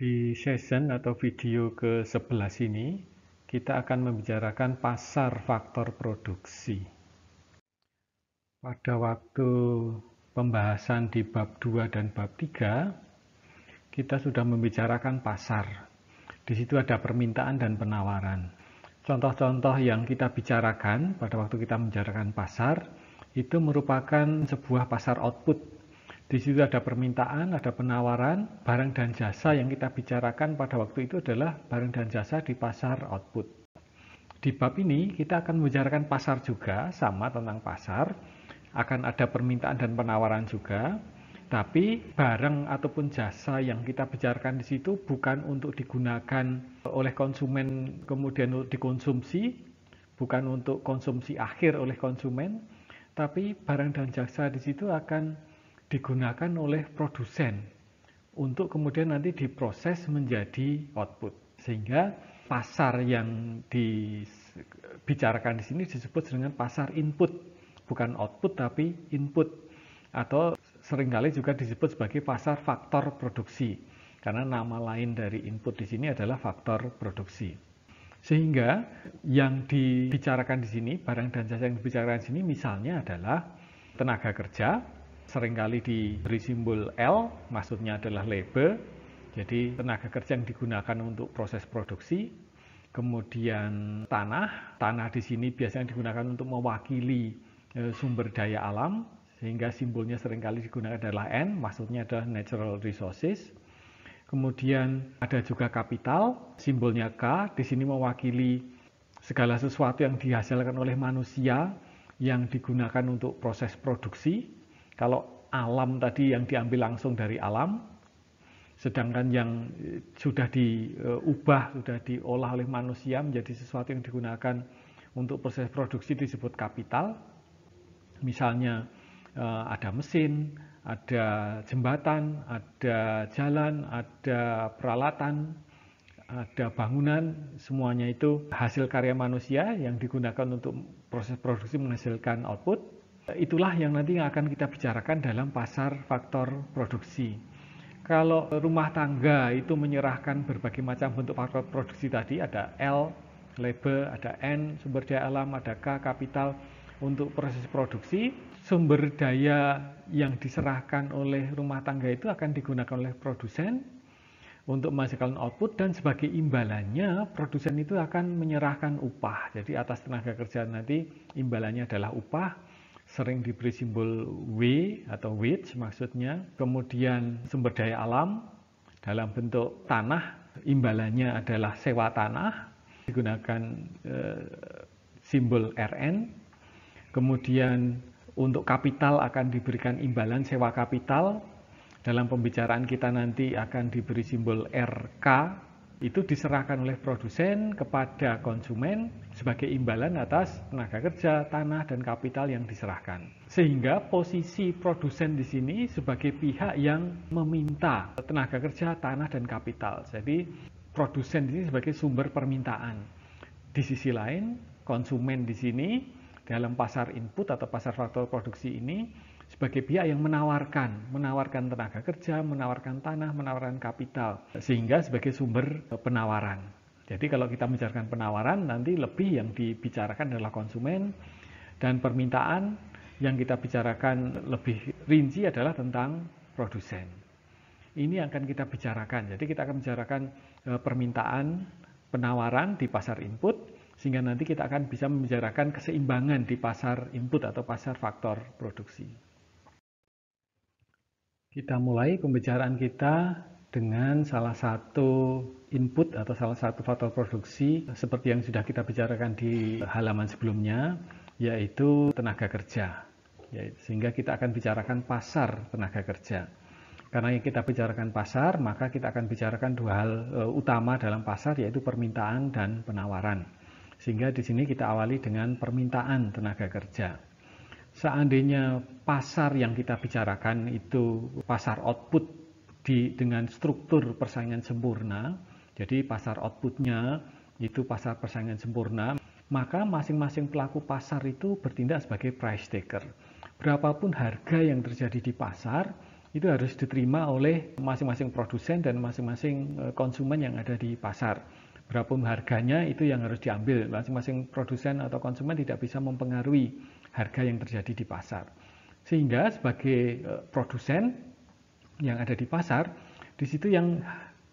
Di session atau video ke-11 ini, kita akan membicarakan pasar faktor produksi. Pada waktu pembahasan di bab 2 dan bab 3, kita sudah membicarakan pasar. Di situ ada permintaan dan penawaran. Contoh-contoh yang kita bicarakan pada waktu kita membicarakan pasar, itu merupakan sebuah pasar output. Di situ ada permintaan, ada penawaran, barang dan jasa yang kita bicarakan pada waktu itu adalah barang dan jasa di pasar output. Di bab ini kita akan membicarakan pasar juga, sama tentang pasar, akan ada permintaan dan penawaran juga, tapi barang ataupun jasa yang kita bicarakan di situ bukan untuk digunakan oleh konsumen kemudian untuk dikonsumsi, bukan untuk konsumsi akhir oleh konsumen, tapi barang dan jasa di situ akan digunakan oleh produsen untuk kemudian nanti diproses menjadi output. Sehingga pasar yang dibicarakan di sini disebut dengan pasar input, bukan output tapi input, atau seringkali juga disebut sebagai pasar faktor produksi, karena nama lain dari input di sini adalah faktor produksi. Sehingga yang dibicarakan di sini, barang dan jasa yang dibicarakan di sini misalnya adalah tenaga kerja, seringkali diberi simbol L, maksudnya adalah labor. Jadi tenaga kerja yang digunakan untuk proses produksi. Kemudian tanah di sini biasanya digunakan untuk mewakili sumber daya alam, sehingga simbolnya seringkali digunakan adalah N, maksudnya adalah natural resources. Kemudian ada juga kapital, simbolnya K, di sini mewakili segala sesuatu yang dihasilkan oleh manusia yang digunakan untuk proses produksi. Kalau alam tadi yang diambil langsung dari alam, sedangkan yang sudah diubah, sudah diolah oleh manusia menjadi sesuatu yang digunakan untuk proses produksi disebut kapital. Misalnya ada mesin, ada jembatan, ada jalan, ada peralatan, ada bangunan, semuanya itu hasil karya manusia yang digunakan untuk proses produksi menghasilkan output. Itulah yang nanti akan kita bicarakan dalam pasar faktor produksi. Kalau rumah tangga itu menyerahkan berbagai macam bentuk faktor produksi tadi, ada L, labor, ada N, sumber daya alam, ada K, kapital, untuk proses produksi. Sumber daya yang diserahkan oleh rumah tangga itu akan digunakan oleh produsen untuk menghasilkan output, dan sebagai imbalannya produsen itu akan menyerahkan upah. Jadi atas tenaga kerja nanti imbalannya adalah upah, sering diberi simbol W atau wage maksudnya. Kemudian sumber daya alam dalam bentuk tanah, imbalannya adalah sewa tanah, digunakan simbol RN. Kemudian untuk kapital akan diberikan imbalan sewa kapital, dalam pembicaraan kita nanti akan diberi simbol RK, itu diserahkan oleh produsen kepada konsumen sebagai imbalan atas tenaga kerja, tanah, dan kapital yang diserahkan. Sehingga posisi produsen di sini sebagai pihak yang meminta tenaga kerja, tanah, dan kapital. Jadi produsen di sini sebagai sumber permintaan. Di sisi lain, konsumen di sini dalam pasar input atau pasar faktor produksi ini sebagai pihak yang menawarkan tenaga kerja, menawarkan tanah, menawarkan kapital, sehingga sebagai sumber penawaran. Jadi kalau kita membicarakan penawaran, nanti lebih yang dibicarakan adalah konsumen, dan permintaan yang kita bicarakan lebih rinci adalah tentang produsen. Ini akan kita bicarakan. Jadi kita akan bicarakan permintaan, penawaran di pasar input, sehingga nanti kita akan bisa membicarakan keseimbangan di pasar input atau pasar faktor produksi. Kita mulai pembicaraan kita dengan salah satu input atau salah satu faktor produksi seperti yang sudah kita bicarakan di halaman sebelumnya, yaitu tenaga kerja. Sehingga kita akan bicarakan pasar tenaga kerja. Karena yang kita bicarakan pasar, maka kita akan bicarakan dua hal utama dalam pasar, yaitu permintaan dan penawaran. Sehingga di sini kita awali dengan permintaan tenaga kerja. Seandainya pasar yang kita bicarakan itu pasar output dengan struktur persaingan sempurna, jadi pasar outputnya itu pasar persaingan sempurna, maka masing-masing pelaku pasar itu bertindak sebagai price taker. Berapapun harga yang terjadi di pasar, itu harus diterima oleh masing-masing produsen dan masing-masing konsumen yang ada di pasar. Berapapun harganya itu yang harus diambil. Masing-masing produsen atau konsumen tidak bisa mempengaruhi harga yang terjadi di pasar. Sehingga sebagai produsen yang ada di pasar, di situ yang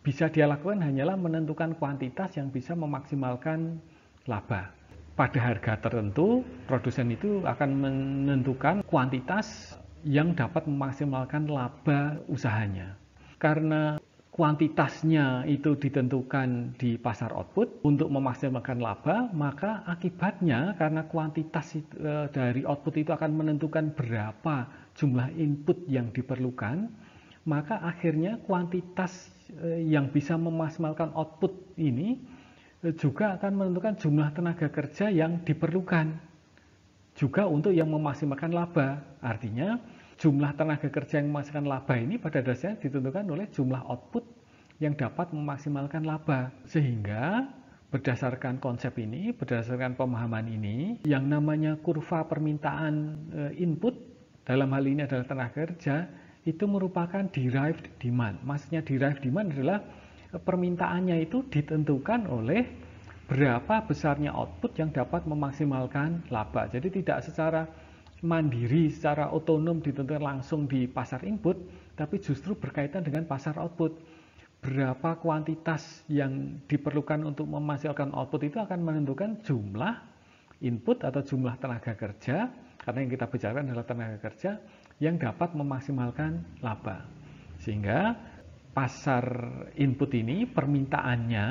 bisa dia lakukan hanyalah menentukan kuantitas yang bisa memaksimalkan laba. Pada harga tertentu, produsen itu akan menentukan kuantitas yang dapat memaksimalkan laba usahanya. Karena kuantitasnya itu ditentukan di pasar output untuk memaksimalkan laba, maka akibatnya karena kuantitas dari output itu akan menentukan berapa jumlah input yang diperlukan, maka akhirnya kuantitas yang bisa memaksimalkan output ini juga akan menentukan jumlah tenaga kerja yang diperlukan juga untuk yang memaksimalkan laba. Artinya jumlah tenaga kerja yang memaksimalkan laba ini pada dasarnya ditentukan oleh jumlah output yang dapat memaksimalkan laba. Sehingga berdasarkan konsep ini, berdasarkan pemahaman ini, yang namanya kurva permintaan input dalam hal ini adalah tenaga kerja, itu merupakan derived demand. Maksudnya derived demand adalah permintaannya itu ditentukan oleh berapa besarnya output yang dapat memaksimalkan laba. Jadi tidak secara mandiri, secara otonom ditentukan langsung di pasar input, tapi justru berkaitan dengan pasar output. Berapa kuantitas yang diperlukan untuk memaksimalkan output itu akan menentukan jumlah input atau jumlah tenaga kerja, karena yang kita bicarakan adalah tenaga kerja yang dapat memaksimalkan laba. Sehingga pasar input ini permintaannya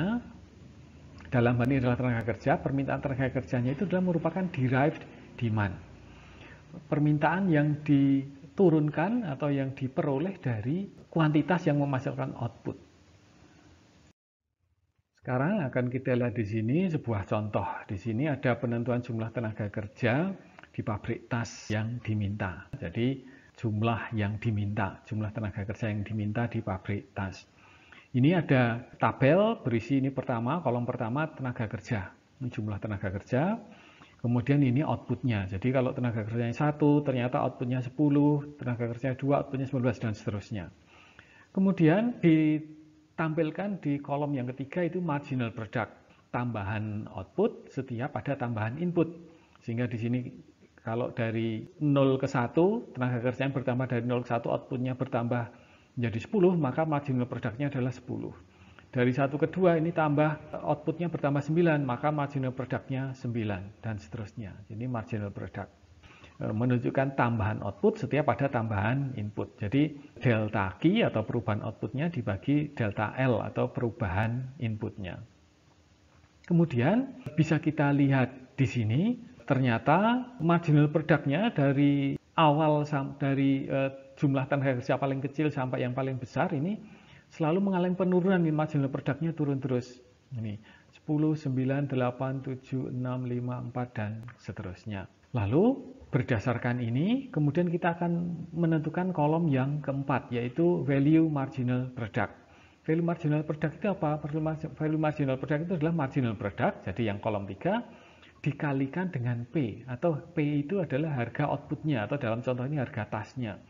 dalam hal ini adalah tenaga kerja, permintaan tenaga kerjanya itu adalah merupakan derived demand. Permintaan yang diturunkan atau yang diperoleh dari kuantitas yang menghasilkan output. Sekarang akan kita lihat di sini sebuah contoh. Di sini ada penentuan jumlah tenaga kerja di pabrik tas yang diminta. Jadi jumlah yang diminta, jumlah tenaga kerja yang diminta di pabrik tas. Ini ada tabel berisi ini pertama, kolom pertama tenaga kerja. Ini jumlah tenaga kerja. Kemudian ini outputnya. Jadi kalau tenaga kerjanya 1, ternyata outputnya 10, tenaga kerjanya 2, outputnya 19, dan seterusnya. Kemudian ditampilkan di kolom yang ketiga itu marginal product, tambahan output setiap ada tambahan input. Sehingga di sini kalau dari 0 ke 1, tenaga kerja yang bertambah dari 0 ke 1, outputnya bertambah menjadi 10, maka marginal product-nya adalah 10. Dari 1 ke 2, ini tambah outputnya bertambah 9, maka marginal product-nya 9, dan seterusnya. Jadi marginal product menunjukkan tambahan output setiap ada tambahan input. Jadi delta Q atau perubahan outputnya dibagi delta L atau perubahan inputnya. Kemudian bisa kita lihat di sini, ternyata marginal product-nya dari awal dari jumlah tenaga kerja paling kecil sampai yang paling besar ini selalu mengalami penurunan. Marginal product-nya turun terus. Ini 10, 9, 8, 7, 6, 5, 4, dan seterusnya. Lalu berdasarkan ini kemudian kita akan menentukan kolom yang keempat, yaitu value marginal product. Value marginal product itu apa? Value marginal product itu adalah marginal product, jadi yang kolom 3 dikalikan dengan P, atau P itu adalah harga outputnya, atau dalam contoh ini harga tasnya.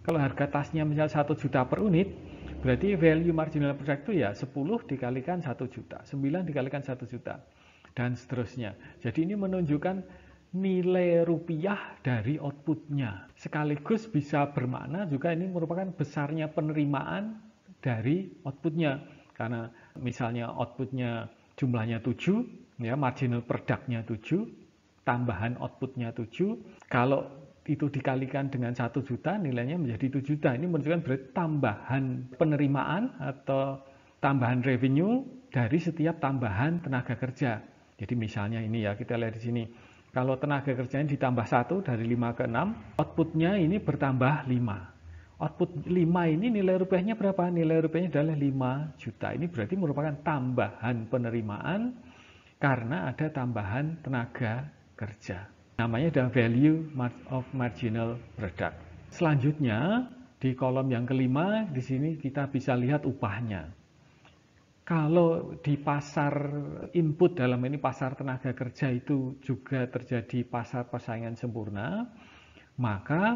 Kalau harga tasnya misalnya 1 juta per unit, berarti value marginal product itu ya 10 dikalikan 1 juta, 9 dikalikan 1 juta, dan seterusnya. Jadi ini menunjukkan nilai rupiah dari outputnya. Sekaligus bisa bermakna juga ini merupakan besarnya penerimaan dari outputnya. Karena misalnya outputnya jumlahnya 7, ya, marginal product-nya 7, tambahan outputnya 7. Kalau itu dikalikan dengan 1 juta, nilainya menjadi 7 juta. Ini menunjukkan berarti tambahan penerimaan atau tambahan revenue dari setiap tambahan tenaga kerja. Jadi misalnya ini ya, kita lihat di sini. Kalau tenaga kerjanya ditambah 1 dari 5 ke 6, outputnya ini bertambah 5. Output 5 ini nilai rupiahnya berapa? Nilai rupiahnya adalah 5 juta. Ini berarti merupakan tambahan penerimaan karena ada tambahan tenaga kerja. Namanya adalah value of marginal product. Selanjutnya, di kolom yang kelima, di sini kita bisa lihat upahnya. Kalau di pasar input, dalam ini pasar tenaga kerja, itu juga terjadi pasar persaingan sempurna, maka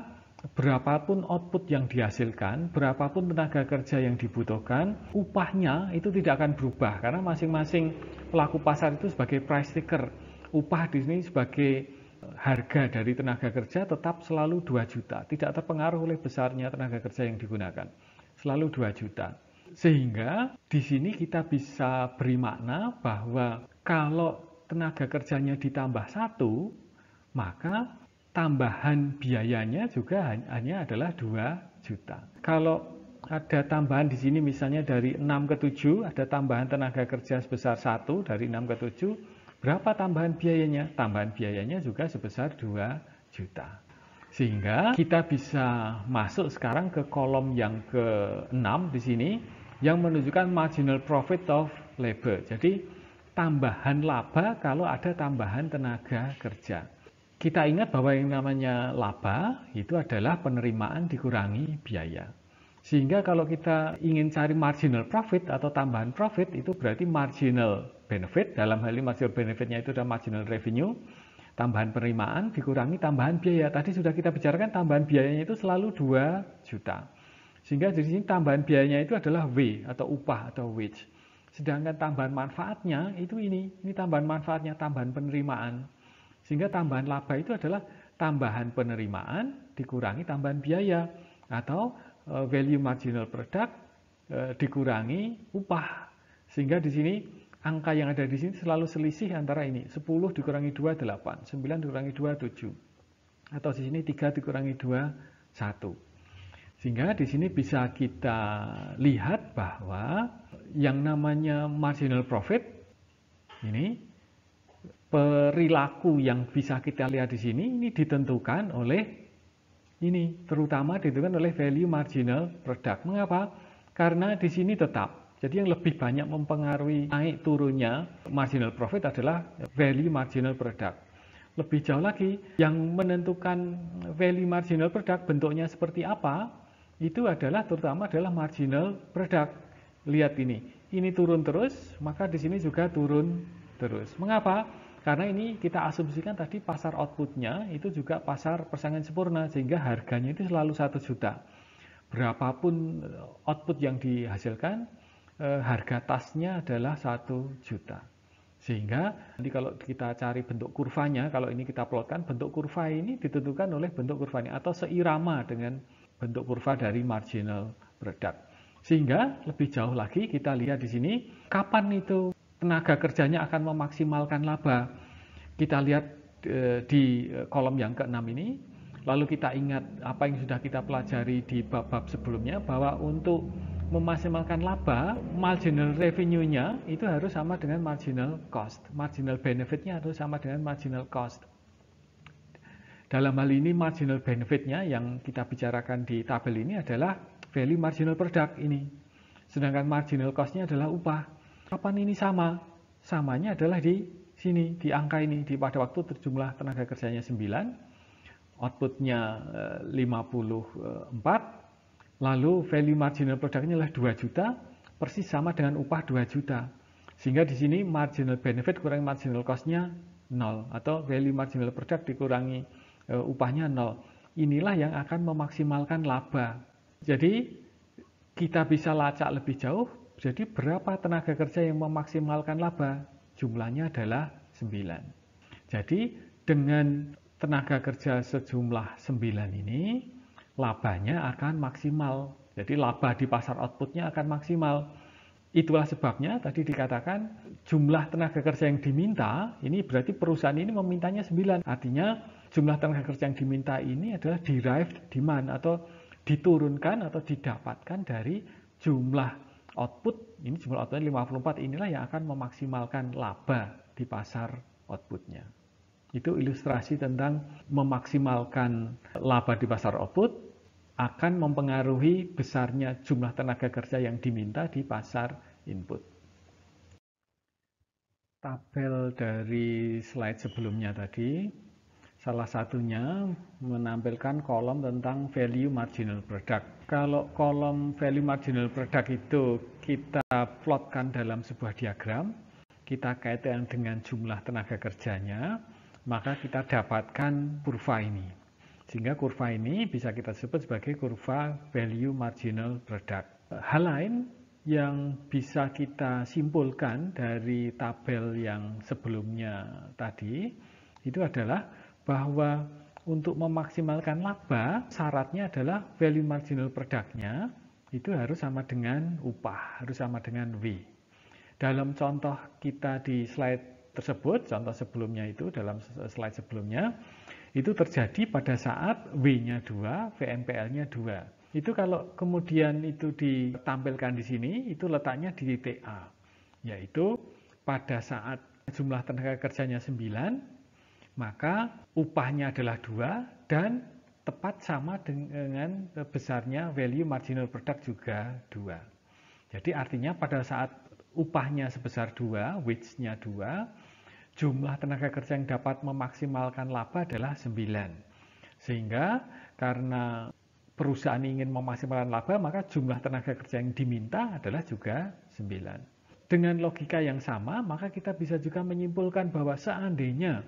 berapapun output yang dihasilkan, berapapun tenaga kerja yang dibutuhkan, upahnya itu tidak akan berubah karena masing-masing pelaku pasar itu sebagai price taker. Upah di sini sebagai harga dari tenaga kerja tetap selalu 2 juta, tidak terpengaruh oleh besarnya tenaga kerja yang digunakan. Selalu 2 juta. Sehingga di sini kita bisa beri makna bahwa kalau tenaga kerjanya ditambah 1, maka tambahan biayanya juga hanya adalah 2 juta. Kalau ada tambahan di sini misalnya dari 6 ke 7, ada tambahan tenaga kerja sebesar 1 dari 6 ke 7, berapa tambahan biayanya? Tambahan biayanya juga sebesar 2 juta. Sehingga kita bisa masuk sekarang ke kolom yang ke-6 di sini yang menunjukkan marginal profit of labor. Jadi tambahan laba kalau ada tambahan tenaga kerja. Kita ingat bahwa yang namanya laba itu adalah penerimaan dikurangi biaya. Sehingga kalau kita ingin cari marginal profit atau tambahan profit, itu berarti marginal benefit. Dalam hal ini marginal benefitnya itu adalah marginal revenue, tambahan penerimaan dikurangi tambahan biaya. Tadi sudah kita bicarakan tambahan biayanya itu selalu 2 juta. Sehingga di sini tambahan biayanya itu adalah W atau upah atau wage. Sedangkan tambahan manfaatnya itu ini tambahan manfaatnya, tambahan penerimaan. Sehingga tambahan laba itu adalah tambahan penerimaan dikurangi tambahan biaya atau value marginal product dikurangi upah. Sehingga di sini angka yang ada di sini selalu selisih antara ini. 10 dikurangi 2, 8. 9 dikurangi 2, 7. Atau di sini 3 dikurangi 2, 1. Sehingga di sini bisa kita lihat bahwa yang namanya marginal profit ini perilaku yang bisa kita lihat di sini ini ditentukan oleh ini, terutama ditentukan oleh value marginal product. Mengapa? Karena di sini tetap. Jadi yang lebih banyak mempengaruhi naik turunnya marginal profit adalah value marginal product. Lebih jauh lagi, yang menentukan value marginal product bentuknya seperti apa, itu adalah terutama adalah marginal product. Lihat ini turun terus, maka di sini juga turun terus. Mengapa? Karena ini kita asumsikan tadi pasar outputnya itu juga pasar persaingan sempurna, sehingga harganya itu selalu 1 juta. Berapapun output yang dihasilkan, harga tasnya adalah 1 juta. Sehingga nanti kalau kita cari bentuk kurvanya, kalau ini kita plotkan, bentuk kurva ini ditentukan oleh bentuk kurvanya atau seirama dengan bentuk kurva dari marginal product. Sehingga lebih jauh lagi kita lihat di sini, kapan itu tenaga kerjanya akan memaksimalkan laba. Kita lihat di kolom yang ke-6 ini, lalu kita ingat apa yang sudah kita pelajari di bab-bab sebelumnya, bahwa untuk memaksimalkan laba, marginal revenue-nya itu harus sama dengan marginal cost. Marginal benefit-nya harus sama dengan marginal cost. Dalam hal ini marginal benefit-nya yang kita bicarakan di tabel ini adalah value marginal product ini. Sedangkan marginal cost-nya adalah upah. Kapan ini sama? Samanya adalah di sini, di angka ini. Pada waktu jumlah tenaga kerjanya 9, outputnya 54, lalu value marginal product-nya adalah 2 juta, persis sama dengan upah 2 juta. Sehingga di sini marginal benefit kurangi marginal cost-nya 0, atau value marginal product dikurangi upahnya 0. Inilah yang akan memaksimalkan laba. Jadi kita bisa lacak lebih jauh. Jadi berapa tenaga kerja yang memaksimalkan laba? Jumlahnya adalah 9. Jadi dengan tenaga kerja sejumlah 9 ini, labanya akan maksimal. Jadi laba di pasar outputnya akan maksimal. Itulah sebabnya tadi dikatakan jumlah tenaga kerja yang diminta, ini berarti perusahaan ini memintanya 9. Artinya jumlah tenaga kerja yang diminta ini adalah derived demand atau diturunkan atau didapatkan dari jumlah output. Ini jumlah outputnya 54, inilah yang akan memaksimalkan laba di pasar outputnya. Itu ilustrasi tentang memaksimalkan laba di pasar output akan mempengaruhi besarnya jumlah tenaga kerja yang diminta di pasar input. Tabel dari slide sebelumnya tadi, salah satunya menampilkan kolom tentang value marginal product. Kalau kolom value marginal product itu kita plotkan dalam sebuah diagram, kita kaitkan dengan jumlah tenaga kerjanya, maka kita dapatkan kurva ini. Sehingga kurva ini bisa kita sebut sebagai kurva value marginal product. Hal lain yang bisa kita simpulkan dari tabel yang sebelumnya tadi itu adalah bahwa untuk memaksimalkan laba syaratnya adalah value marginal product-nya itu harus sama dengan upah, harus sama dengan W. Dalam contoh kita di slide tersebut, contoh sebelumnya itu dalam slide sebelumnya itu terjadi pada saat W-nya 2, VMPL-nya 2. Itu kalau kemudian itu ditampilkan di sini, itu letaknya di titik A. Yaitu pada saat jumlah tenaga kerjanya 9, maka upahnya adalah 2 dan tepat sama dengan besarnya value marginal product juga 2. Jadi artinya pada saat upahnya sebesar 2, wage-nya 2, jumlah tenaga kerja yang dapat memaksimalkan laba adalah 9. Sehingga karena perusahaan ingin memaksimalkan laba, maka jumlah tenaga kerja yang diminta adalah juga 9. Dengan logika yang sama, maka kita bisa juga menyimpulkan bahwa seandainya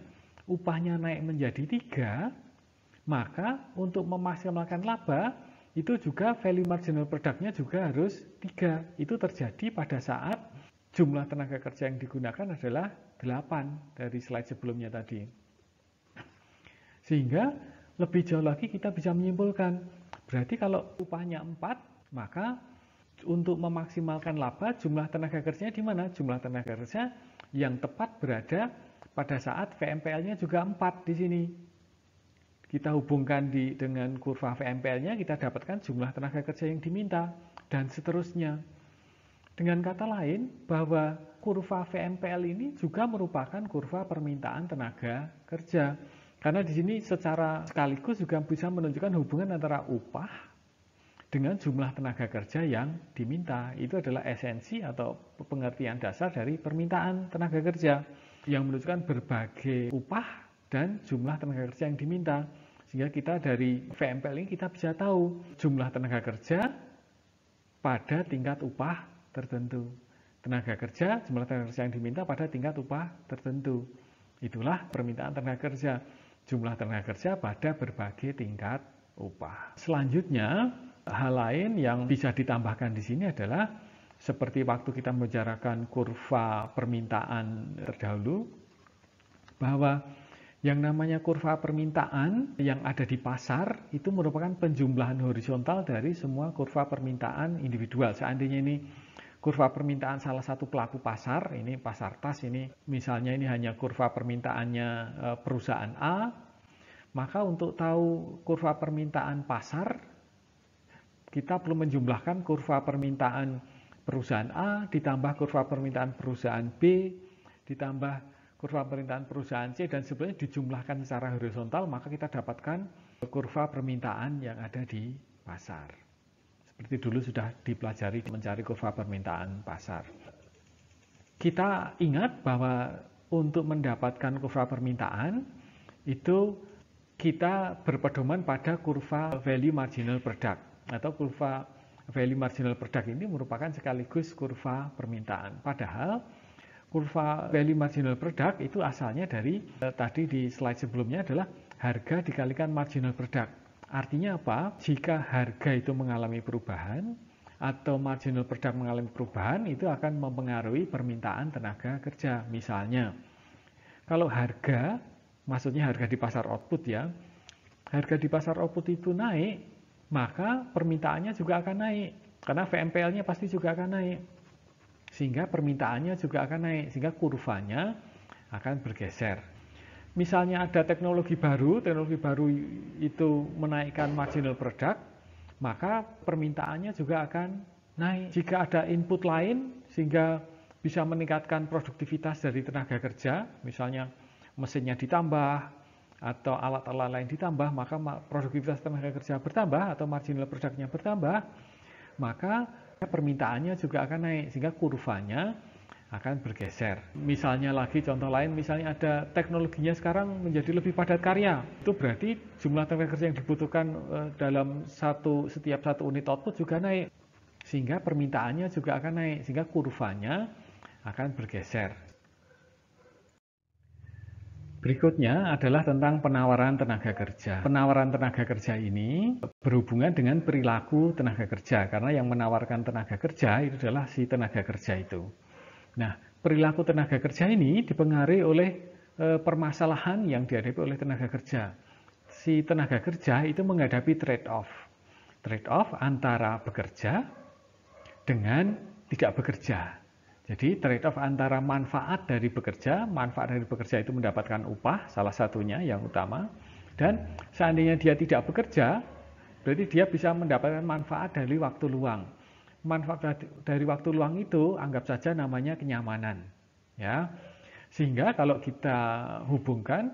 upahnya naik menjadi 3, maka untuk memaksimalkan laba, itu juga value marginal product-nya juga harus 3. Itu terjadi pada saat jumlah tenaga kerja yang digunakan adalah 8 dari slide sebelumnya tadi. Sehingga lebih jauh lagi kita bisa menyimpulkan, berarti kalau upahnya 4, maka untuk memaksimalkan laba jumlah tenaga kerjanya di mana? Jumlah tenaga kerja yang tepat berada pada saat VMPL-nya juga 4 di sini. Kita hubungkan dengan kurva VMPL-nya, kita dapatkan jumlah tenaga kerja yang diminta, dan seterusnya. Dengan kata lain, bahwa kurva VMPL ini juga merupakan kurva permintaan tenaga kerja. Karena di sini secara sekaligus juga bisa menunjukkan hubungan antara upah dengan jumlah tenaga kerja yang diminta. Itu adalah esensi atau pengertian dasar dari permintaan tenaga kerja yang menunjukkan berbagai upah dan jumlah tenaga kerja yang diminta. Sehingga kita dari VMPL ini kita bisa tahu jumlah tenaga kerja pada tingkat upah tertentu. Tenaga kerja, jumlah tenaga kerja yang diminta pada tingkat upah tertentu. Itulah permintaan tenaga kerja. Jumlah tenaga kerja pada berbagai tingkat upah. Selanjutnya, hal lain yang bisa ditambahkan di sini adalah seperti waktu kita membicarakan kurva permintaan terdahulu, bahwa yang namanya kurva permintaan yang ada di pasar itu merupakan penjumlahan horizontal dari semua kurva permintaan individual. Seandainya ini kurva permintaan salah satu pelaku pasar, ini pasar tas, ini misalnya ini hanya kurva permintaannya perusahaan A, maka untuk tahu kurva permintaan pasar, kita perlu menjumlahkan kurva permintaan perusahaan A, ditambah kurva permintaan perusahaan B, ditambah kurva permintaan perusahaan C, dan sebenarnya dijumlahkan secara horizontal, maka kita dapatkan kurva permintaan yang ada di pasar. Seperti dulu sudah dipelajari mencari kurva permintaan pasar. Kita ingat bahwa untuk mendapatkan kurva permintaan, itu kita berpedoman pada kurva value marginal product. Atau kurva value marginal product ini merupakan sekaligus kurva permintaan. Padahal kurva value marginal product itu asalnya dari tadi di slide sebelumnya adalah harga dikalikan marginal product. Artinya apa? Jika harga itu mengalami perubahan atau marginal product mengalami perubahan, itu akan mempengaruhi permintaan tenaga kerja. Misalnya, kalau harga, maksudnya harga di pasar output ya, harga di pasar output itu naik, maka permintaannya juga akan naik. Karena VMPL-nya pasti juga akan naik. Sehingga permintaannya juga akan naik, sehingga kurvanya akan bergeser. Misalnya ada teknologi baru itu menaikkan marginal product, maka permintaannya juga akan naik. Jika ada input lain sehingga bisa meningkatkan produktivitas dari tenaga kerja, misalnya mesinnya ditambah atau alat-alat lain ditambah, maka produktivitas tenaga kerja bertambah atau marginal product-nya bertambah, maka permintaannya juga akan naik, sehingga kurvanya akan bergeser. Misalnya lagi contoh lain, misalnya ada teknologinya sekarang menjadi lebih padat karya. Itu berarti jumlah tenaga kerja yang dibutuhkan dalam setiap satu unit output juga naik. Sehingga permintaannya juga akan naik, sehingga kurvanya akan bergeser. Berikutnya adalah tentang penawaran tenaga kerja. Penawaran tenaga kerja ini berhubungan dengan perilaku tenaga kerja, karena yang menawarkan tenaga kerja itu adalah si tenaga kerja itu. Nah, perilaku tenaga kerja ini dipengaruhi oleh permasalahan yang dihadapi oleh tenaga kerja. Si tenaga kerja itu menghadapi trade-off antara bekerja dengan tidak bekerja. Jadi trade-off antara manfaat dari bekerja itu mendapatkan upah, salah satunya yang utama, dan seandainya dia tidak bekerja, berarti dia bisa mendapatkan manfaat dari waktu luang. Manfaat dari waktu luang itu anggap saja namanya kenyamanan, ya. Sehingga kalau kita hubungkan,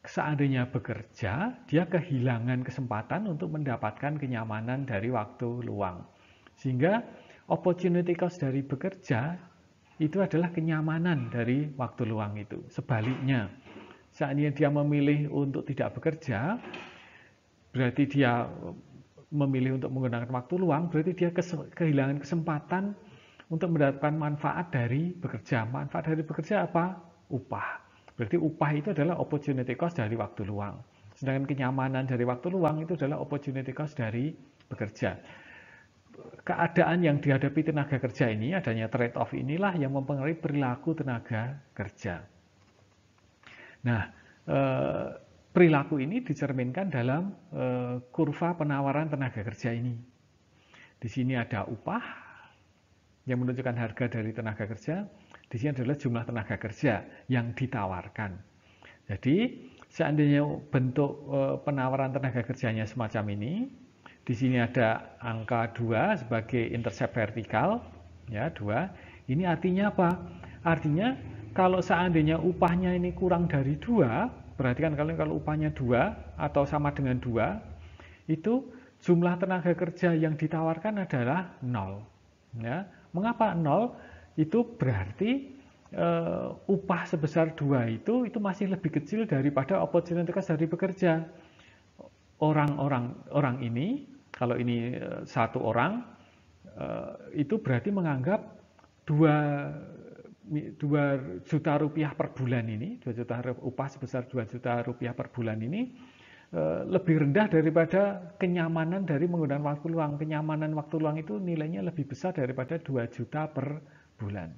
seandainya bekerja, dia kehilangan kesempatan untuk mendapatkan kenyamanan dari waktu luang. Sehingga opportunity cost dari bekerja itu adalah kenyamanan dari waktu luang itu. Sebaliknya, seandainya dia memilih untuk tidak bekerja, berarti dia memilih untuk menggunakan waktu luang, berarti dia kehilangan kesempatan untuk mendapatkan manfaat dari bekerja. Manfaat dari bekerja apa? Upah. Berarti upah itu adalah opportunity cost dari waktu luang. Sedangkan kenyamanan dari waktu luang itu adalah opportunity cost dari bekerja. Keadaan yang dihadapi tenaga kerja ini, adanya trade-off inilah yang mempengaruhi perilaku tenaga kerja. Nah, perilaku ini dicerminkan dalam kurva penawaran tenaga kerja ini. Di sini ada upah yang menunjukkan harga dari tenaga kerja. Di sini adalah jumlah tenaga kerja yang ditawarkan. Jadi, seandainya bentuk penawaran tenaga kerjanya semacam ini, di sini ada angka 2 sebagai intercept vertikal, ya 2. Ini artinya apa? Artinya kalau seandainya upahnya ini kurang dari 2, berarti kan kalau upahnya 2 atau sama dengan 2, itu jumlah tenaga kerja yang ditawarkan adalah 0. Ya. Mengapa 0? Itu berarti upah sebesar 2 itu masih lebih kecil daripada opportunity cost dari bekerja. Orang ini, kalau ini satu orang, itu berarti menganggap 2 juta rupiah per bulan ini, 2 juta upah sebesar 2 juta rupiah per bulan ini lebih rendah daripada kenyamanan dari menggunakan waktu luang. Kenyamanan waktu luang itu nilainya lebih besar daripada 2 juta per bulan.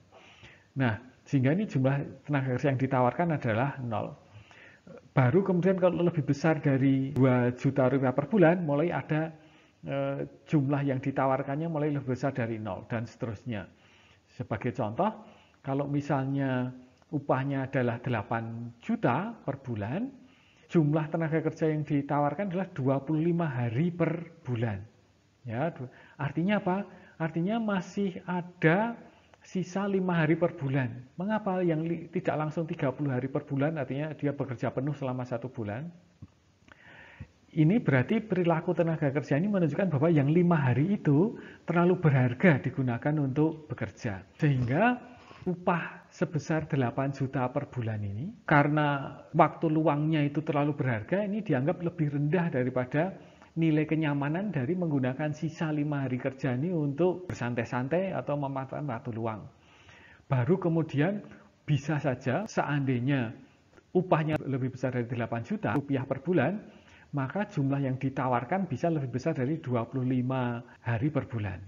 Nah, sehingga ini jumlah tenaga kerja yang ditawarkan adalah 0. Baru kemudian kalau lebih besar dari 2 juta rupiah per bulan, mulai ada jumlah yang ditawarkannya mulai lebih besar dari 0 dan seterusnya. Sebagai contoh, kalau misalnya upahnya adalah 8 juta per bulan, jumlah tenaga kerja yang ditawarkan adalah 25 hari per bulan. Ya, artinya apa? Artinya masih ada sisa 5 hari per bulan. Mengapa yang tidak langsung 30 hari per bulan, artinya dia bekerja penuh selama 1 bulan? Ini berarti perilaku tenaga kerja ini menunjukkan bahwa yang 5 hari itu terlalu berharga digunakan untuk bekerja. Sehingga upah sebesar 8 juta per bulan ini, karena waktu luangnya itu terlalu berharga, ini dianggap lebih rendah daripada nilai kenyamanan dari menggunakan sisa 5 hari kerja ini untuk bersantai-santai atau memanfaatkan waktu luang. Baru kemudian bisa saja seandainya upahnya lebih besar dari 8 juta rupiah per bulan, maka jumlah yang ditawarkan bisa lebih besar dari 25 hari per bulan.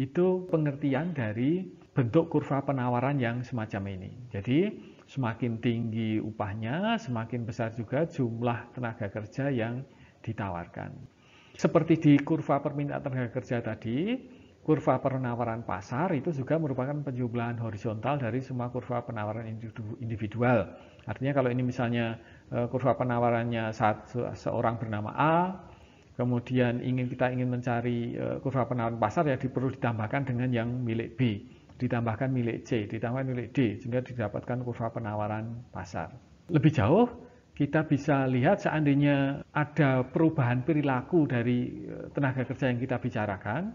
Itu pengertian dari bentuk kurva penawaran yang semacam ini. Jadi semakin tinggi upahnya, semakin besar juga jumlah tenaga kerja yang ditawarkan. Seperti di kurva permintaan tenaga kerja tadi, kurva penawaran pasar itu juga merupakan penjumlahan horizontal dari semua kurva penawaran individual. Artinya kalau ini misalnya kurva penawarannya seorang bernama A, kemudian kita ingin mencari kurva penawaran pasar, ya perlu ditambahkan dengan yang milik B, ditambahkan milik C, ditambahkan milik D, sehingga didapatkan kurva penawaran pasar. Lebih jauh, kita bisa lihat seandainya ada perubahan perilaku dari tenaga kerja yang kita bicarakan,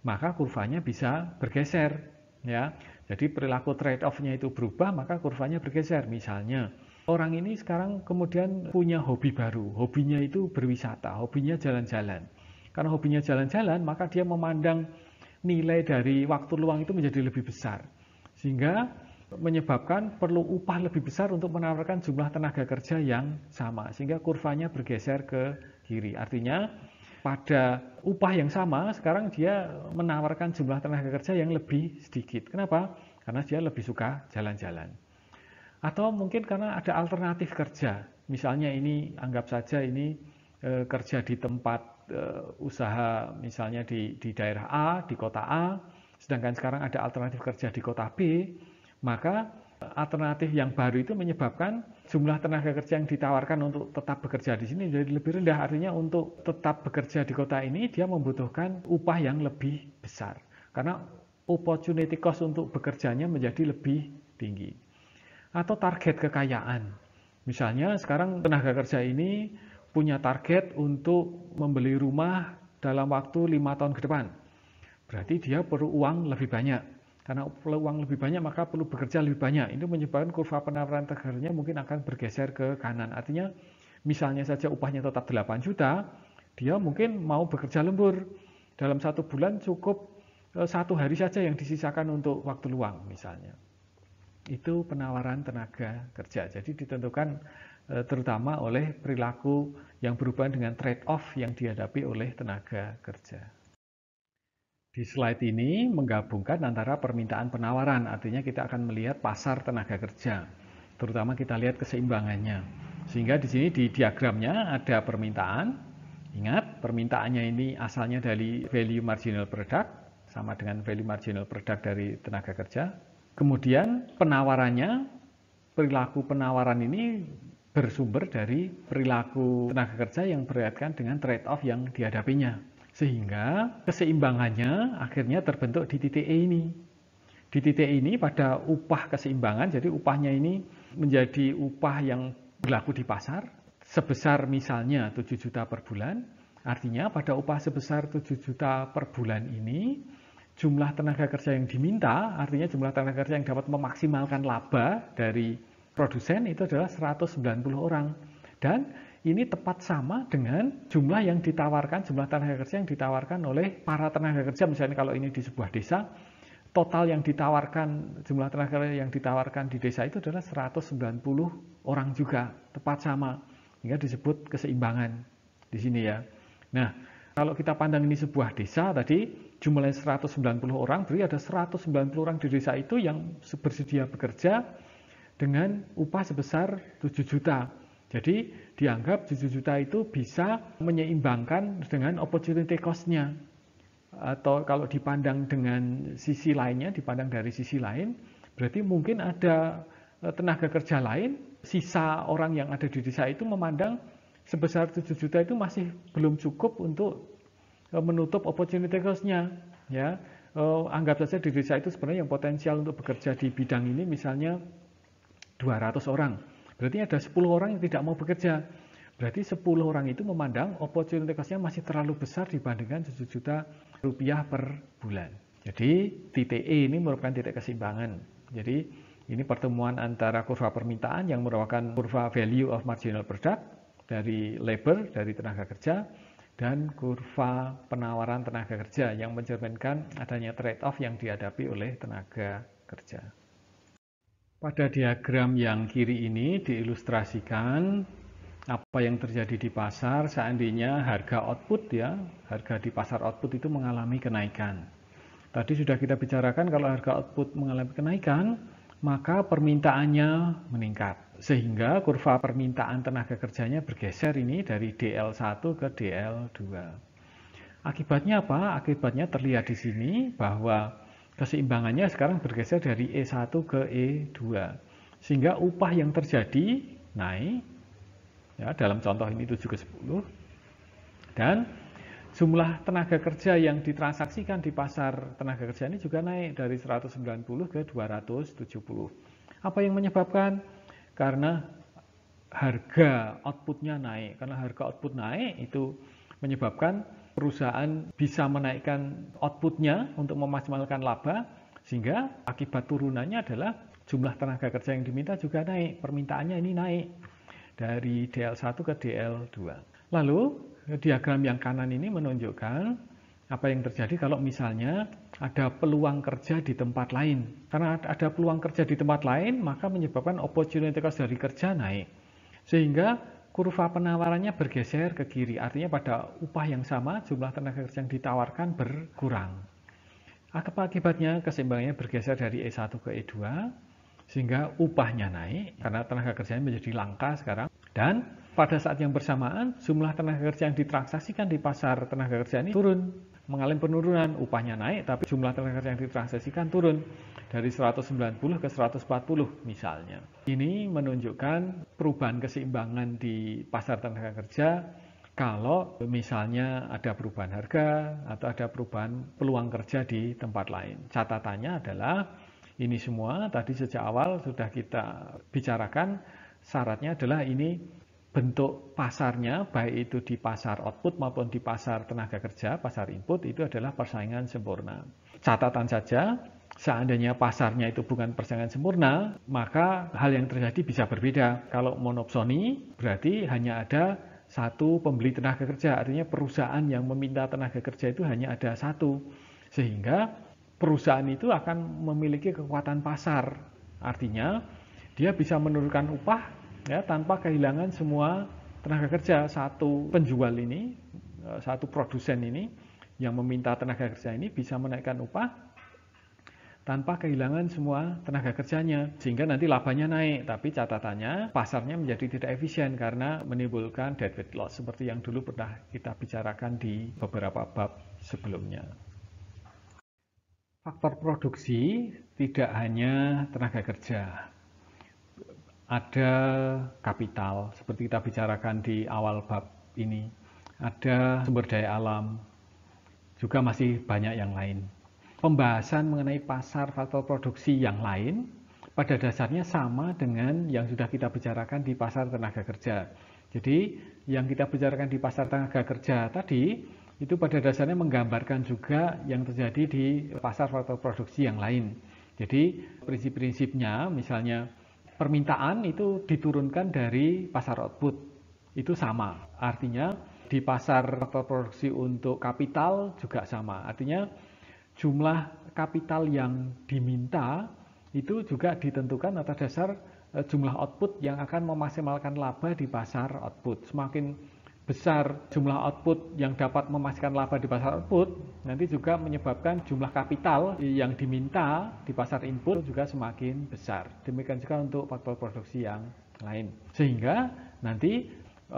maka kurvanya bisa bergeser. Ya, jadi perilaku trade-off-nya itu berubah, maka kurvanya bergeser. Misalnya, orang ini sekarang kemudian punya hobi baru, hobinya itu berwisata, hobinya jalan-jalan. Karena hobinya jalan-jalan, maka dia memandang nilai dari waktu luang itu menjadi lebih besar. Sehingga menyebabkan perlu upah lebih besar untuk menawarkan jumlah tenaga kerja yang sama, sehingga kurvanya bergeser ke kiri. Artinya pada upah yang sama, sekarang dia menawarkan jumlah tenaga kerja yang lebih sedikit. Kenapa? Karena dia lebih suka jalan-jalan. Atau mungkin karena ada alternatif kerja. Misalnya ini, anggap saja ini kerja di tempat usaha, misalnya di daerah A, di kota A, sedangkan sekarang ada alternatif kerja di kota B, maka alternatif yang baru itu menyebabkan jumlah tenaga kerja yang ditawarkan untuk tetap bekerja di sini jadi lebih rendah. Artinya untuk tetap bekerja di kota ini dia membutuhkan upah yang lebih besar karena opportunity cost untuk bekerjanya menjadi lebih tinggi. Atau target kekayaan. Misalnya sekarang tenaga kerja ini punya target untuk membeli rumah dalam waktu 5 tahun ke depan. Berarti dia perlu uang lebih banyak. Karena perlu uang lebih banyak maka perlu bekerja lebih banyak. Ini menyebabkan kurva penawaran tenaga mungkin akan bergeser ke kanan. Artinya misalnya saja upahnya tetap 8 juta, dia mungkin mau bekerja lembur. Dalam 1 bulan cukup 1 hari saja yang disisakan untuk waktu luang misalnya. Itu penawaran tenaga kerja. Jadi ditentukan terutama oleh perilaku yang berhubungan dengan trade-off yang dihadapi oleh tenaga kerja. Di slide ini menggabungkan antara permintaan penawaran, artinya kita akan melihat pasar tenaga kerja, terutama kita lihat keseimbangannya. Sehingga di sini di diagramnya ada permintaan. Ingat, permintaannya ini asalnya dari value marginal product, sama dengan value marginal product dari tenaga kerja. Kemudian penawarannya, perilaku penawaran ini bersumber dari perilaku tenaga kerja yang berkaitan dengan trade-off yang dihadapinya. Sehingga keseimbangannya akhirnya terbentuk di titik E ini. Di titik E ini pada upah keseimbangan, jadi upahnya ini menjadi upah yang berlaku di pasar, sebesar misalnya 7 juta per bulan. Artinya pada upah sebesar 7 juta per bulan ini, jumlah tenaga kerja yang diminta, artinya jumlah tenaga kerja yang dapat memaksimalkan laba dari produsen itu adalah 190 orang. Dan ini tepat sama dengan jumlah yang ditawarkan, jumlah tenaga kerja yang ditawarkan oleh para tenaga kerja. Misalnya kalau ini di sebuah desa, total yang ditawarkan, jumlah tenaga kerja yang ditawarkan di desa itu adalah 190 orang juga, tepat sama. Hingga disebut keseimbangan di sini ya. Nah, kalau kita pandang ini sebuah desa tadi, jumlahnya 190 orang, berarti ada 190 orang di desa itu yang bersedia bekerja dengan upah sebesar 7 juta. Jadi dianggap 7 juta itu bisa menyeimbangkan dengan opportunity cost-nya. Atau kalau dipandang dengan sisi lainnya, dipandang dari sisi lain, berarti mungkin ada tenaga kerja lain, sisa orang yang ada di desa itu memandang sebesar 7 juta itu masih belum cukup untuk menutup opportunity cost-nya. Ya, anggap saja di desa itu sebenarnya yang potensial untuk bekerja di bidang ini misalnya 200 orang. Berarti ada 10 orang yang tidak mau bekerja. Berarti 10 orang itu memandang opportunity cost-nya masih terlalu besar dibandingkan 7 juta rupiah per bulan. Jadi titik E ini merupakan titik keseimbangan. Jadi ini pertemuan antara kurva permintaan yang merupakan kurva value of marginal product dari labor, dari tenaga kerja, dan kurva penawaran tenaga kerja yang mencerminkan adanya trade-off yang dihadapi oleh tenaga kerja. Pada diagram yang kiri ini diilustrasikan apa yang terjadi di pasar seandainya harga output ya, harga di pasar output itu mengalami kenaikan. Tadi sudah kita bicarakan kalau harga output mengalami kenaikan, maka permintaannya meningkat. Sehingga kurva permintaan tenaga kerjanya bergeser ini dari DL1 ke DL2. Akibatnya apa? Akibatnya terlihat di sini bahwa keseimbangannya sekarang bergeser dari E1 ke E2. Sehingga upah yang terjadi naik, ya, dalam contoh ini 7 ke 10. Dan jumlah tenaga kerja yang ditransaksikan di pasar tenaga kerja ini juga naik dari 190 ke 270. Apa yang menyebabkan? Karena harga outputnya naik. Karena harga output naik itu menyebabkan perusahaan bisa menaikkan outputnya untuk memaksimalkan laba, sehingga akibat turunannya adalah jumlah tenaga kerja yang diminta juga naik, permintaannya ini naik dari DL1 ke DL2. Lalu diagram yang kanan ini menunjukkan Apa yang terjadi kalau misalnya ada peluang kerja di tempat lain? Karena ada peluang kerja di tempat lain, maka menyebabkan opportunity cost dari kerja naik. Sehingga kurva penawarannya bergeser ke kiri. Artinya pada upah yang sama, jumlah tenaga kerja yang ditawarkan berkurang. Akibatnya keseimbangannya bergeser dari E1 ke E2, sehingga upahnya naik karena tenaga kerjanya menjadi langka sekarang. Dan pada saat yang bersamaan, jumlah tenaga kerja yang ditransaksikan di pasar tenaga kerja ini turun, mengalami penurunan. Upahnya naik, tapi jumlah tenaga kerja yang ditransaksikan turun dari 190 ke 140 misalnya. Ini menunjukkan perubahan keseimbangan di pasar tenaga kerja kalau misalnya ada perubahan harga atau ada perubahan peluang kerja di tempat lain. Catatannya adalah ini semua tadi sejak awal sudah kita bicarakan, syaratnya adalah ini bentuk pasarnya, baik itu di pasar output maupun di pasar tenaga kerja, pasar input, itu adalah persaingan sempurna. Catatan saja, seandainya pasarnya itu bukan persaingan sempurna, maka hal yang terjadi bisa berbeda. Kalau monopsoni, berarti hanya ada satu pembeli tenaga kerja, artinya perusahaan yang meminta tenaga kerja itu hanya ada satu. Sehingga perusahaan itu akan memiliki kekuatan pasar. Artinya, dia bisa menurunkan upah ya tanpa kehilangan semua tenaga kerja. Satu penjual ini, satu produsen ini yang meminta tenaga kerja ini bisa menaikkan upah tanpa kehilangan semua tenaga kerjanya, sehingga nanti labanya naik. Tapi catatannya pasarnya menjadi tidak efisien karena menimbulkan deadweight loss seperti yang dulu pernah kita bicarakan di beberapa bab sebelumnya. Faktor produksi tidak hanya tenaga kerja, ada kapital seperti kita bicarakan di awal bab ini, ada sumber daya alam, juga masih banyak yang lain. Pembahasan mengenai pasar faktor produksi yang lain pada dasarnya sama dengan yang sudah kita bicarakan di pasar tenaga kerja. Jadi yang kita bicarakan di pasar tenaga kerja tadi itu pada dasarnya menggambarkan juga yang terjadi di pasar faktor produksi yang lain. Jadi prinsip-prinsipnya misalnya permintaan itu diturunkan dari pasar output, itu sama. Artinya di pasar faktor produksi untuk kapital juga sama. Artinya jumlah kapital yang diminta itu juga ditentukan atas dasar jumlah output yang akan memaksimalkan laba di pasar output. Semakin besar jumlah output yang dapat memastikan laba di pasar output, nanti juga menyebabkan jumlah kapital yang diminta di pasar input juga semakin besar. Demikian juga untuk faktor produksi yang lain. Sehingga nanti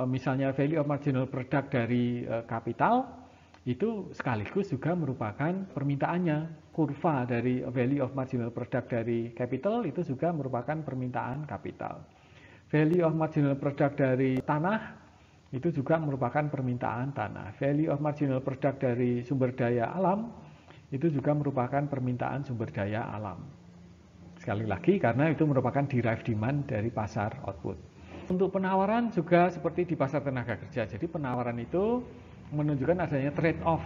misalnya value of marginal product dari kapital itu sekaligus juga merupakan permintaannya. Kurva dari value of marginal product dari capital itu juga merupakan permintaan kapital. Value of marginal product dari tanah itu juga merupakan permintaan tanah. Value of marginal product dari sumber daya alam itu juga merupakan permintaan sumber daya alam. Sekali lagi karena itu merupakan derived demand dari pasar output. Untuk penawaran juga seperti di pasar tenaga kerja. Jadi penawaran itu menunjukkan adanya trade-off.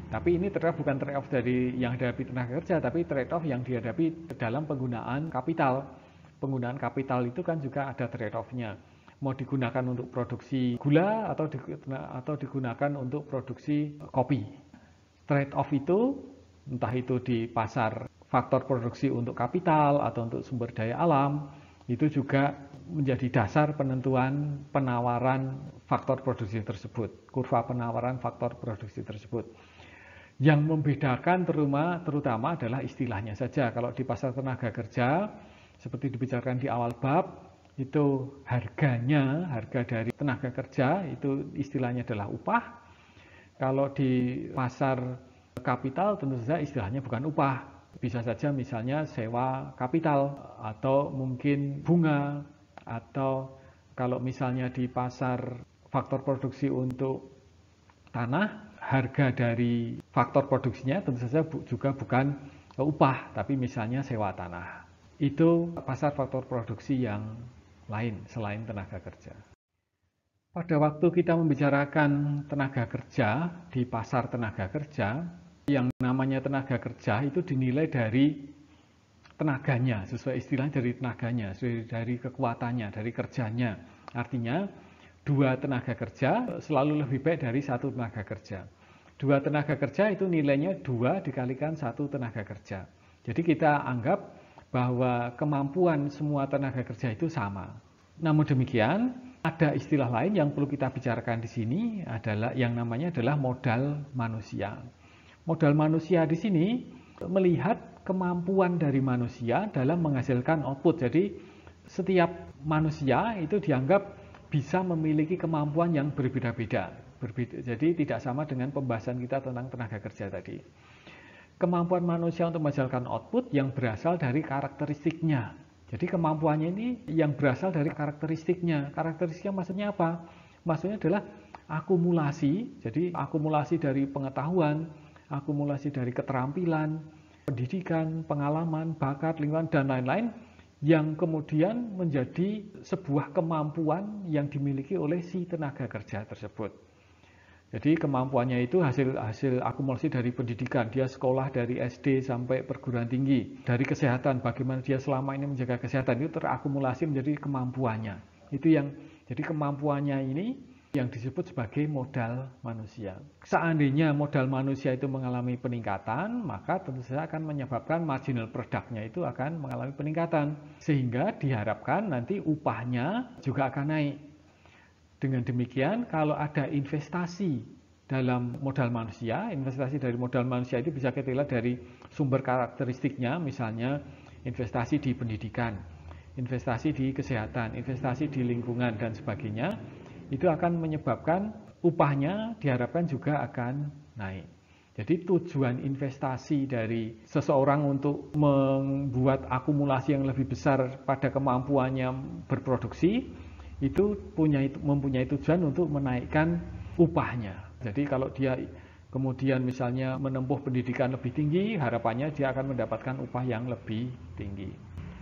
Tapi ini trade-off bukan trade-off dari yang dihadapi tenaga kerja, tapi trade-off yang dihadapi dalam penggunaan kapital. Penggunaan kapital itu kan juga ada trade-off-nya. Mau digunakan untuk produksi gula atau digunakan untuk produksi kopi. Trade-off itu entah itu di pasar faktor produksi untuk kapital atau untuk sumber daya alam, itu juga menjadi dasar penentuan penawaran faktor produksi tersebut, kurva penawaran faktor produksi tersebut. Yang membedakan terutama adalah istilahnya saja. Kalau di pasar tenaga kerja, seperti dibicarakan di awal bab, itu harga dari tenaga kerja itu istilahnya adalah upah. Kalau di pasar kapital tentu saja istilahnya bukan upah, bisa saja misalnya sewa kapital atau mungkin bunga, atau kalau misalnya di pasar faktor produksi untuk tanah, harga dari faktor produksinya tentu saja juga bukan upah, tapi misalnya sewa tanah. Itu pasar faktor produksi yang lain selain tenaga kerja. Pada waktu kita membicarakan tenaga kerja di pasar tenaga kerja, yang namanya tenaga kerja itu dinilai dari tenaganya, sesuai istilahnya dari tenaganya, sesuai dari kekuatannya, dari kerjanya. Artinya 2 tenaga kerja selalu lebih baik dari 1 tenaga kerja. 2 2 tenaga kerja itu nilainya 2 dikalikan 1 tenaga kerja. Jadi kita anggap bahwa kemampuan semua tenaga kerja itu sama. Namun demikian, ada istilah lain yang perlu kita bicarakan di sini adalah yang namanya adalah modal manusia. Modal manusia di sini melihat kemampuan dari manusia dalam menghasilkan output. Jadi setiap manusia itu dianggap bisa memiliki kemampuan yang berbeda-beda. Jadi tidak sama dengan pembahasan kita tentang tenaga kerja tadi. Kemampuan manusia untuk menghasilkan output yang berasal dari karakteristiknya. Jadi kemampuannya ini yang berasal dari karakteristiknya. Karakteristiknya maksudnya apa? Maksudnya adalah akumulasi. Jadi akumulasi dari pengetahuan, akumulasi dari keterampilan, pendidikan, pengalaman, bakat, lingkungan, dan lain-lain yang kemudian menjadi sebuah kemampuan yang dimiliki oleh si tenaga kerja tersebut. Jadi kemampuannya itu hasil akumulasi dari pendidikan, dia sekolah dari SD sampai perguruan tinggi, dari kesehatan, bagaimana dia selama ini menjaga kesehatan itu terakumulasi menjadi kemampuannya. Jadi kemampuannya ini yang disebut sebagai modal manusia. Seandainya modal manusia itu mengalami peningkatan, maka tentu saja akan menyebabkan marginal product-nya itu akan mengalami peningkatan, sehingga diharapkan nanti upahnya juga akan naik. Dengan demikian, kalau ada investasi dalam modal manusia, investasi dari modal manusia itu bisa kita lihat dari sumber karakteristiknya, misalnya investasi di pendidikan, investasi di kesehatan, investasi di lingkungan, dan sebagainya, itu akan menyebabkan upahnya diharapkan juga akan naik. Jadi tujuan investasi dari seseorang untuk membuat akumulasi yang lebih besar pada kemampuannya berproduksi, itu mempunyai tujuan untuk menaikkan upahnya. Jadi kalau dia kemudian misalnya menempuh pendidikan lebih tinggi, harapannya dia akan mendapatkan upah yang lebih tinggi.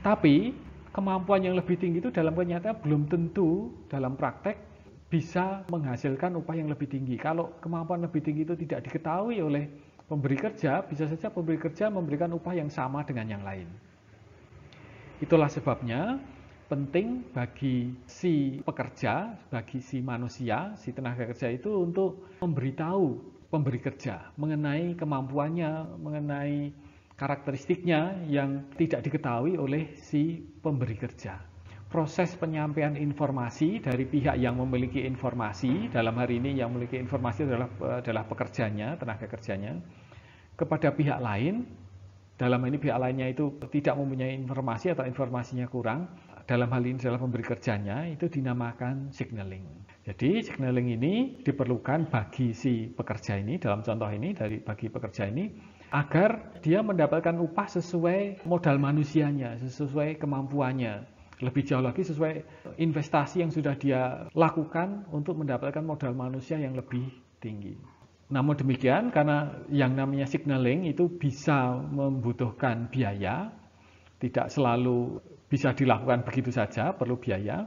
Tapi kemampuan yang lebih tinggi itu dalam kenyataan belum tentu dalam praktek bisa menghasilkan upah yang lebih tinggi. Kalau kemampuan lebih tinggi itu tidak diketahui oleh pemberi kerja, bisa saja pemberi kerja memberikan upah yang sama dengan yang lain. Itulah sebabnya penting bagi si pekerja, bagi si manusia, si tenaga kerja itu untuk memberitahu pemberi kerja mengenai kemampuannya, mengenai karakteristiknya yang tidak diketahui oleh si pemberi kerja. Proses penyampaian informasi dari pihak yang memiliki informasi, dalam hari ini yang memiliki informasi adalah pekerjanya, tenaga kerjanya, kepada pihak lain, dalam ini pihak lainnya itu tidak mempunyai informasi atau informasinya kurang, dalam hal ini adalah pemberi kerjanya, itu dinamakan signaling. Jadi signaling ini diperlukan bagi si pekerja ini, dalam contoh ini bagi pekerja ini, agar dia mendapatkan upah sesuai modal manusianya, sesuai kemampuannya. Lebih jauh lagi sesuai investasi yang sudah dia lakukan untuk mendapatkan modal manusia yang lebih tinggi. Namun demikian, karena yang namanya signaling itu bisa membutuhkan biaya, tidak selalu bisa dilakukan begitu saja, perlu biaya,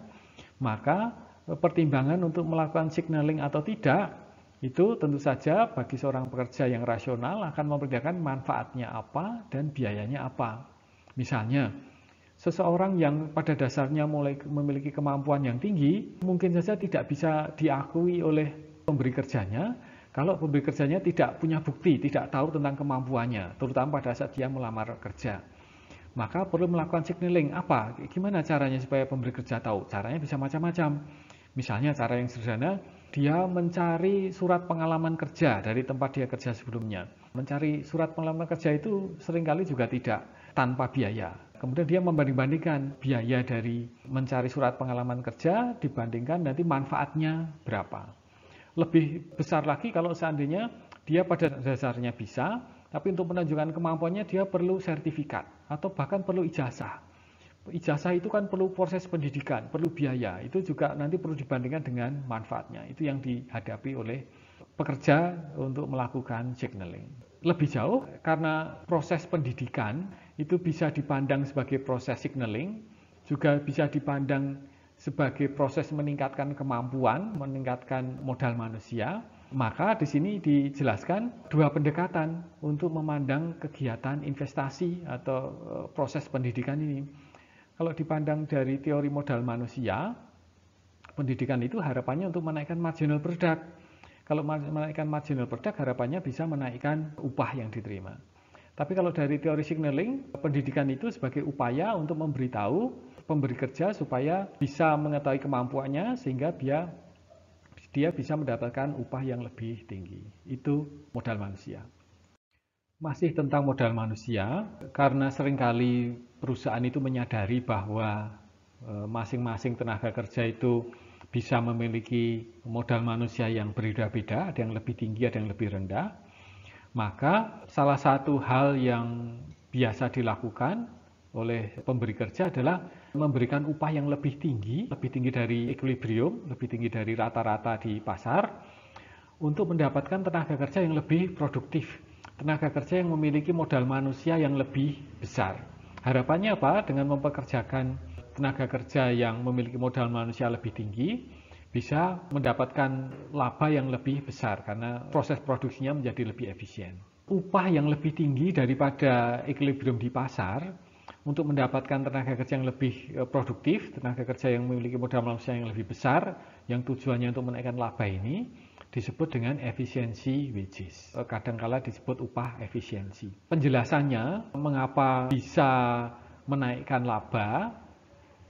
maka pertimbangan untuk melakukan signaling atau tidak, itu tentu saja bagi seorang pekerja yang rasional akan mempertimbangkan manfaatnya apa dan biayanya apa. Misalnya, seseorang yang pada dasarnya mulai memiliki kemampuan yang tinggi, mungkin saja tidak bisa diakui oleh pemberi kerjanya, kalau pemberi kerjanya tidak punya bukti, tidak tahu tentang kemampuannya, terutama pada saat dia melamar kerja. Maka perlu melakukan signaling. Apa? Gimana caranya supaya pemberi kerja tahu? Caranya bisa macam-macam. Misalnya cara yang sederhana, dia mencari surat pengalaman kerja dari tempat dia kerja sebelumnya. Mencari surat pengalaman kerja itu seringkali juga tidak tanpa biaya. Kemudian dia membanding-bandingkan biaya dari mencari surat pengalaman kerja dibandingkan nanti manfaatnya berapa. Lebih besar lagi kalau seandainya dia pada dasarnya bisa, tapi untuk menunjukkan kemampuannya dia perlu sertifikat atau bahkan perlu ijazah. Ijazah itu kan perlu proses pendidikan, perlu biaya. Itu juga nanti perlu dibandingkan dengan manfaatnya. Itu yang dihadapi oleh pekerja untuk melakukan signaling. Lebih jauh, karena proses pendidikan itu bisa dipandang sebagai proses signaling, juga bisa dipandang sebagai proses meningkatkan kemampuan, meningkatkan modal manusia. Maka di sini dijelaskan dua pendekatan untuk memandang kegiatan investasi atau proses pendidikan ini. Kalau dipandang dari teori modal manusia, pendidikan itu harapannya untuk menaikkan marginal product. Kalau menaikkan marginal product, harapannya bisa menaikkan upah yang diterima. Tapi kalau dari teori signaling, pendidikan itu sebagai upaya untuk memberitahu pemberi kerja supaya bisa mengetahui kemampuannya sehingga dia bisa mendapatkan upah yang lebih tinggi. Itu modal manusia. Masih tentang modal manusia, karena seringkali perusahaan itu menyadari bahwa masing-masing tenaga kerja itu bisa memiliki modal manusia yang berbeda-beda, ada yang lebih tinggi, ada yang lebih rendah. Maka salah satu hal yang biasa dilakukan oleh pemberi kerja adalah memberikan upah yang lebih tinggi dari equilibrium, lebih tinggi dari rata-rata di pasar, untuk mendapatkan tenaga kerja yang lebih produktif, tenaga kerja yang memiliki modal manusia yang lebih besar. Harapannya apa? Dengan mempekerjakan tenaga kerja yang memiliki modal manusia lebih tinggi, bisa mendapatkan laba yang lebih besar karena proses produksinya menjadi lebih efisien. Upah yang lebih tinggi daripada equilibrium di pasar untuk mendapatkan tenaga kerja yang lebih produktif, tenaga kerja yang memiliki modal manusia yang lebih besar, yang tujuannya untuk menaikkan laba ini, disebut dengan efisiensi wages. Kadangkala disebut upah efisiensi. Penjelasannya mengapa bisa menaikkan laba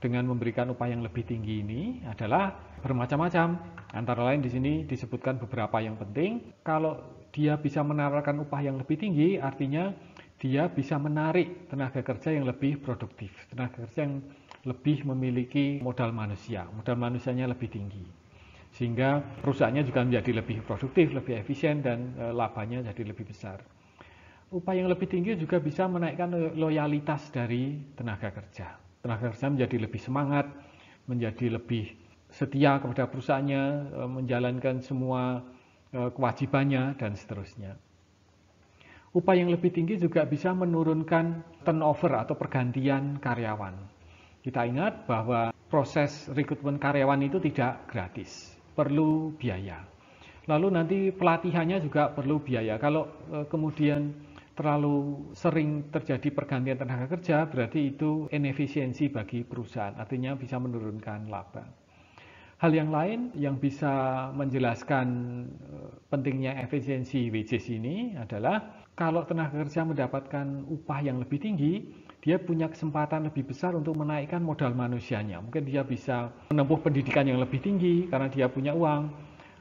dengan memberikan upah yang lebih tinggi ini adalah bermacam-macam. Antara lain di sini disebutkan beberapa yang penting. Kalau dia bisa menawarkan upah yang lebih tinggi, artinya dia bisa menarik tenaga kerja yang lebih produktif, tenaga kerja yang lebih memiliki modal manusia, modal manusianya lebih tinggi. Sehingga perusahaannya juga menjadi lebih produktif, lebih efisien, dan labanya jadi lebih besar. Upah yang lebih tinggi juga bisa menaikkan loyalitas dari tenaga kerja. Tenaga kerja menjadi lebih semangat, menjadi lebih setia kepada perusahaannya, menjalankan semua kewajibannya, dan seterusnya. Upah yang lebih tinggi juga bisa menurunkan turnover atau pergantian karyawan. Kita ingat bahwa proses rekrutmen karyawan itu tidak gratis, perlu biaya. Lalu nanti pelatihannya juga perlu biaya. Kalau kemudian terlalu sering terjadi pergantian tenaga kerja, berarti itu inefisiensi bagi perusahaan, artinya bisa menurunkan laba. Hal yang lain yang bisa menjelaskan pentingnya efisiensi wages ini adalah kalau tenaga kerja mendapatkan upah yang lebih tinggi, dia punya kesempatan lebih besar untuk menaikkan modal manusianya. Mungkin dia bisa menempuh pendidikan yang lebih tinggi karena dia punya uang,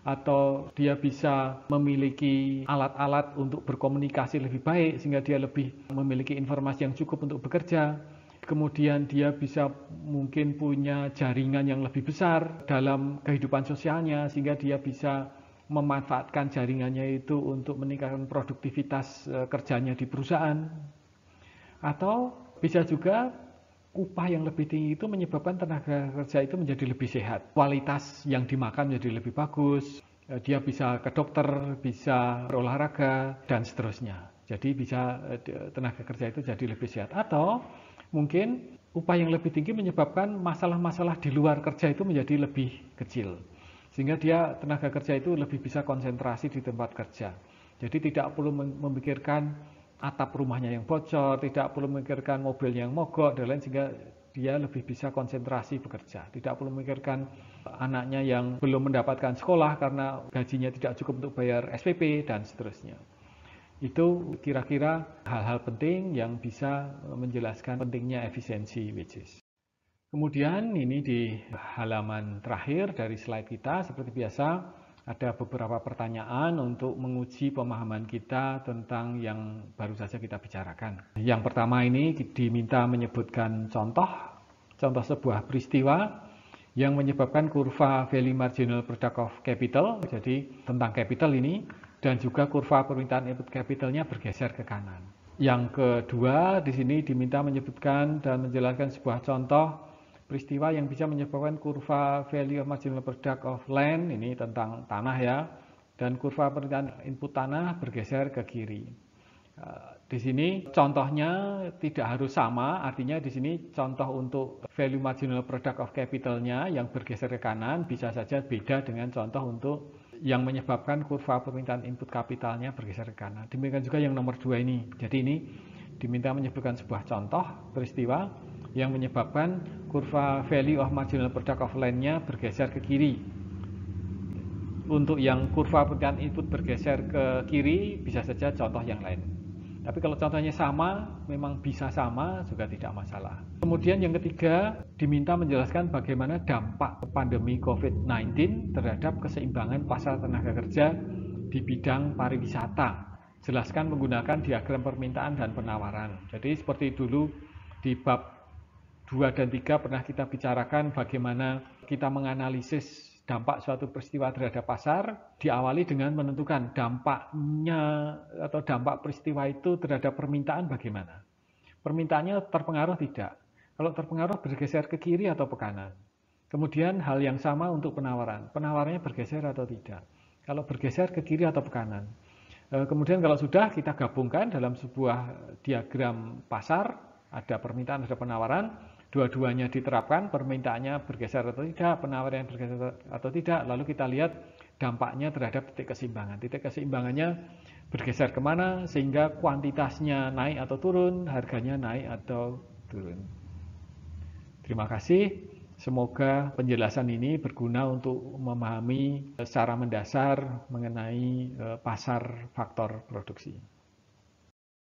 atau dia bisa memiliki alat-alat untuk berkomunikasi lebih baik sehingga dia lebih memiliki informasi yang cukup untuk bekerja. Kemudian dia bisa mungkin punya jaringan yang lebih besar dalam kehidupan sosialnya sehingga dia bisa memanfaatkan jaringannya itu untuk meningkatkan produktivitas kerjanya di perusahaan. Atau bisa juga upah yang lebih tinggi itu menyebabkan tenaga kerja itu menjadi lebih sehat. Kualitas yang dimakan menjadi lebih bagus, dia bisa ke dokter, bisa berolahraga, dan seterusnya. Jadi bisa tenaga kerja itu jadi lebih sehat. Atau mungkin upah yang lebih tinggi menyebabkan masalah-masalah di luar kerja itu menjadi lebih kecil. Sehingga dia tenaga kerja itu lebih bisa konsentrasi di tempat kerja. Jadi tidak perlu memikirkan atap rumahnya yang bocor, tidak perlu memikirkan mobil yang mogok, dan lain, sehingga dia lebih bisa konsentrasi bekerja. Tidak perlu memikirkan anaknya yang belum mendapatkan sekolah karena gajinya tidak cukup untuk bayar SPP, dan seterusnya. Itu kira-kira hal-hal penting yang bisa menjelaskan pentingnya efisiensi wages. Kemudian ini di halaman terakhir dari slide kita, seperti biasa, ada beberapa pertanyaan untuk menguji pemahaman kita tentang yang baru saja kita bicarakan. Yang pertama ini diminta menyebutkan contoh sebuah peristiwa yang menyebabkan kurva value marginal product of capital, jadi tentang capital ini, dan juga kurva permintaan input capitalnya bergeser ke kanan. Yang kedua, di sini diminta menyebutkan dan menjelaskan sebuah contoh peristiwa yang bisa menyebabkan kurva value of marginal product of land, ini tentang tanah ya, dan kurva permintaan input tanah bergeser ke kiri. Di sini contohnya tidak harus sama, artinya di sini contoh untuk value marginal product of capitalnya yang bergeser ke kanan bisa saja beda dengan contoh untuk yang menyebabkan kurva permintaan input kapitalnya bergeser ke kanan. Demikian juga yang nomor 2 ini. Jadi ini diminta menyebutkan sebuah contoh peristiwa yang menyebabkan kurva value of marginal product of land-nya bergeser ke kiri. untuk yang kurva permintaan input bergeser ke kiri, bisa saja contoh yang lain. Tapi kalau contohnya sama, memang bisa sama, juga tidak masalah. Kemudian yang ketiga, diminta menjelaskan bagaimana dampak pandemi COVID-19 terhadap keseimbangan pasar tenaga kerja di bidang pariwisata. Jelaskan menggunakan diagram permintaan dan penawaran. Jadi seperti dulu di bab 2 dan 3 pernah kita bicarakan bagaimana kita menganalisis dampak suatu peristiwa terhadap pasar, diawali dengan menentukan dampaknya atau dampak peristiwa itu terhadap permintaan bagaimana. Permintaannya terpengaruh tidak? Kalau terpengaruh bergeser ke kiri atau ke kanan. Kemudian hal yang sama untuk penawaran. Penawarannya bergeser atau tidak? Kalau bergeser ke kiri atau ke kanan. Kemudian kalau sudah kita gabungkan dalam sebuah diagram pasar, ada permintaan, ada penawaran, dua-duanya diterapkan, permintaannya bergeser atau tidak, penawarannya bergeser atau tidak, lalu kita lihat dampaknya terhadap titik keseimbangan. Titik keseimbangannya bergeser kemana sehingga kuantitasnya naik atau turun, harganya naik atau turun. Terima kasih. Semoga penjelasan ini berguna untuk memahami secara mendasar mengenai pasar faktor produksi.